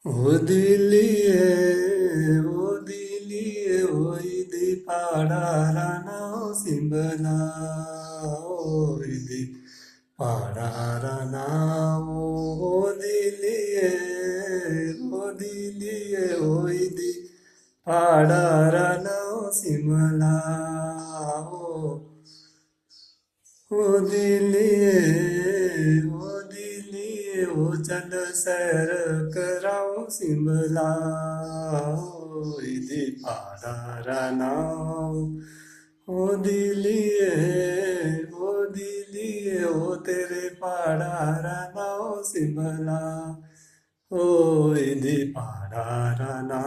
ओ दिलिए ओई दी पाड़ाराना सिंबला ओई दी पाड़ाराना ओ दिलिए ओई दी पाड़ाराना सिमला ओ दिलिए ओ चल सैर कराओ सिमला इदी पाड़ाराना ओ तेरे पाड़ाराना सिमला ओ इदी पाड़ाराना